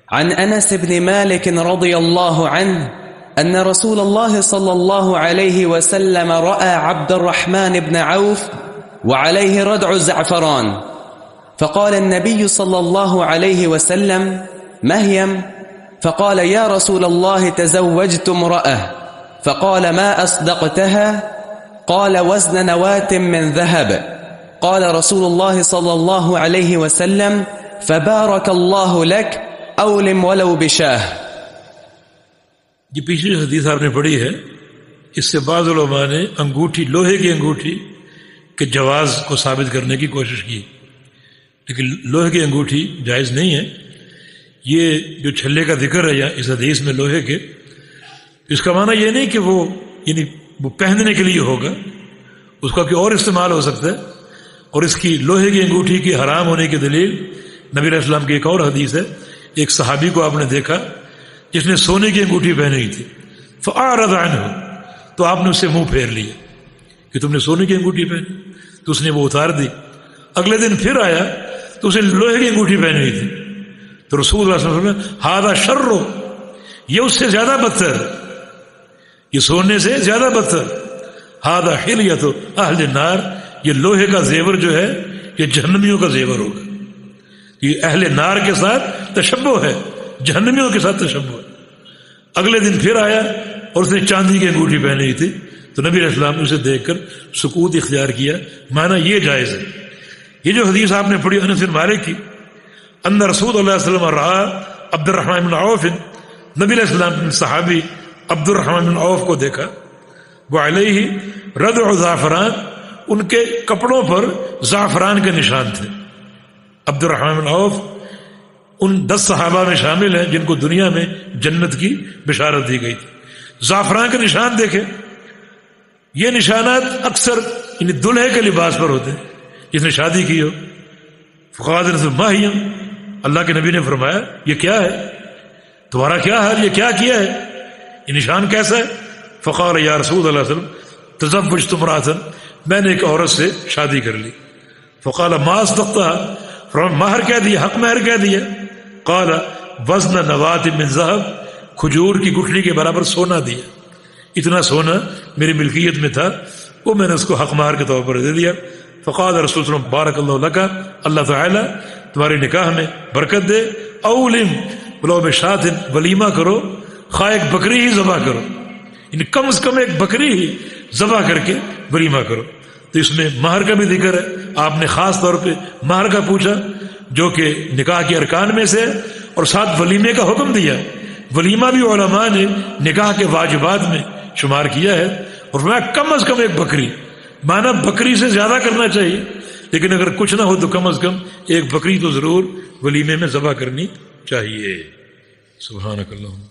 عن أنس بن مالك رضي الله عنه أن رسول الله صلى الله عليه وسلم رأى عبد الرحمن بن عوف وعليه ردع زعفران، فقال النبي صلى الله عليه وسلم: مهيم؟ فقال: يا رسول الله تزوجت امرأة. فقال: ما أصدقتها؟ قال: وزن نواة من ذهب. قال رسول الله صلى الله عليه وسلم: فبارك الله لك اولم ولو بشاہ۔ یہ پچھلی حدیث آپ نے پڑھی ہے، اس سے بعض علماء نے انگوٹھی، لوہے کی انگوٹھی کے جواز کو ثابت کرنے کی کوشش کی، لیکن لوہے کی انگوٹھی جائز نہیں ہے۔ یہ جو چھلے کا ذکر ہے یا اس حدیث میں لوہے کے، اس کا معنی یہ نہیں کہ وہ یعنی وہ پہننے کے لیے ہوگا، اس کا کوئی اور استعمال ہو سکتا ہے۔ اور اس کی لوہے کی انگوٹھی کی حرام ہونے کی دلیل نبی علیہ السلام کی ایک اور حدیث ہے، ایک صحابی کو آپ نے دیکھا جس نے سونے کی انگوٹھی پہنی ہوئی تھی، فأعرض عنہ، تو آپ نے اس سے منہ پھیر لیا کہ تم نے سونے کی انگوٹھی پہنی، تو اس نے وہ اتار دی۔ اگلے دن پھر آیا تو اسے لوہے کی انگوٹھی پہنی ہوئی تھی، تو رسول اللہ صلی اللہ علیہ وسلم نے ھذا شر، یہ اس سے زیادہ بدتر، یہ سونے سے زیادہ بدتر، ھذا حلیۃ اہل النار، یہ لوہے کا زیور جو ہے یہ جہنمیوں کا زیور ہوگا۔ یہ اہل نار کے ساتھ تشبہ ہے، جہنمیوں کے ساتھ تشبہ ہے۔ اگلے دن پھر آیا اور اس نے چاندی کی انگوٹھی پہنی ہوئی تھی، تو نبی علیہ السلام نے اسے دیکھ کر سکوت اختیار کیا، مانا یہ جائز ہے۔ یہ جو حدیث آپ نے پڑھی انس بن مالک کی، ان رسول اللہ صلی اللہ علیہ وسلم رأى عبد الرحمن بن عوف، نبی علیہ السلام نے صحابی عبد الرحمن بن عوف کو دیکھا، وعلیہ ردع زعفران، ان کے کپڑوں پر زعفران کے نشان تھے۔ عبد الرحمن بن عوف ان 10 صحابہ میں شامل ہیں جن کو دنیا میں جنت کی بشارت دی گئی تھی۔ زعفران کے نشان دیکھے، یہ نشانات اکثر یعنی دلہے کے لباس پر ہوتے ہیں، جس نے شادی کی ہو۔ فقال ما ہی، اللہ کے نبی نے فرمایا یہ کیا ہے، تمہارا کیا حال، یہ کیا کیا ہے، یہ نشان کیسا ہے؟ فقال یا رسول اللہ صلی اللہ علیہ وسلم تزوجت امرأۃ، میں نے ایک عورت سے شادی کر لی۔ فقال ما اصدقتها، مہر کیا دیا، حق مہر کیا دیا؟ قال وزن نواۃ من ذهب، کھجور کی گٹھلی کے برابر سونا دیا، اتنا سونا میری ملکیت میں تھا، وہ میں نے اس کو حق مہر کے طور پر دے دیا۔ فقال رسول اللہ صلی اللہ علیہ وسلم بارک اللہ لک، اللہ تعالی تمہارے نکاح میں برکت دے، اولم ولو بشاۃ، ولیمہ کرو، خواہ ایک بکری ہی ذبح کرو، یعنی کم از کم ایک بکری ہی ذبح کر کے ولیمہ کرو۔ تو اس میں مہر کا بھی ذکر ہے، آپ نے خاص طور پہ مہر کا پوچھا جو کہ نکاح کے ارکان میں سے، اور ساتھ ولیمے کا حکم دیا۔ ولیمہ بھی علماء نے نکاح کے واجبات میں شمار کیا ہے، اور فرمایا کم از کم ایک بکری، مانا بکری سے زیادہ کرنا چاہیے، لیکن اگر کچھ نہ ہو تو کم از کم ایک بکری تو ضرور ولیمے میں ذبح کرنی چاہیے۔ سبحانک اللہم۔